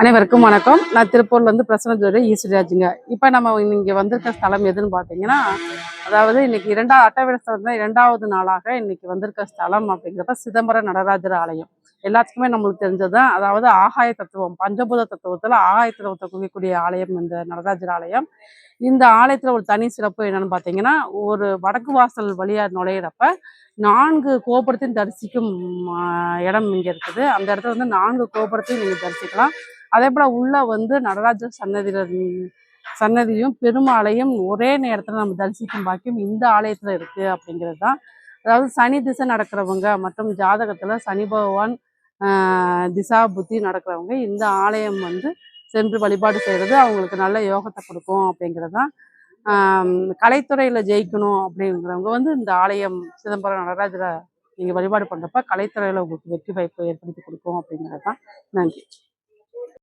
அனைவருக்கும் வணக்கம். நான் திருப்பூர்லேருந்து பிரசன்ன ஜோதி ஈஸ்வரிராஜுங்க. இப்போ நம்ம இங்கே வந்திருக்க ஸ்தலம் எதுன்னு பார்த்தீங்கன்னா, அதாவது இன்னைக்கு அட்டவணை 2வது நாளாக இன்னைக்கு வந்திருக்க ஸ்தலம் அப்படிங்கிறப்ப சிதம்பரம் நடராஜர் ஆலயம். எல்லாத்துக்குமே நம்மளுக்கு தெரிஞ்சதுதான். அதாவது ஆகாய தத்துவம், பஞ்சபூத தத்துவத்தில் ஆகாய தத்துவத்தை குறிக்கக்கூடிய ஆலயம் இந்த நடராஜர் ஆலயம். இந்த ஆலயத்தில் ஒரு தனி சிறப்பு என்னன்னு பார்த்தீங்கன்னா, ஒரு வடக்கு வாசல் வழியாக நுழையிறப்ப 4 கோபுரத்தையும் தரிசிக்கும் இடம் இங்கே இருக்குது. அந்த இடத்துல வந்து 4 கோபுரத்தையும் நீங்கள் தரிசிக்கலாம். அதே போல் உள்ள வந்து நடராஜர் சன்னதியும் பெருமாளையும் ஒரே நேரத்தில் நம்ம தரிசிக்கும் பாக்கியம் இந்த ஆலயத்தில் இருக்குது அப்படிங்கிறது தான். அதாவது சனி திசை நடக்கிறவங்க மற்றும் ஜாதகத்தில் சனி பகவான் திசா புத்தி நடக்கிறவங்க இந்த ஆலயம் வந்து சென்று வழிபாடு செய்கிறது அவங்களுக்கு நல்ல யோகத்தை கொடுக்கும் அப்படிங்கிறது தான். கலைத்துறையில் ஜெயிக்கணும் அப்படிங்கிறவங்க வந்து இந்த ஆலயம் சிதம்பரம் நடராஜரை நீங்கள் வழிபாடு பண்ணுறப்ப கலைத்துறையில் உங்களுக்கு வெற்றி வாய்ப்பு ஏற்படுத்தி கொடுக்கும் அப்படிங்கிறது தான். நன்றி.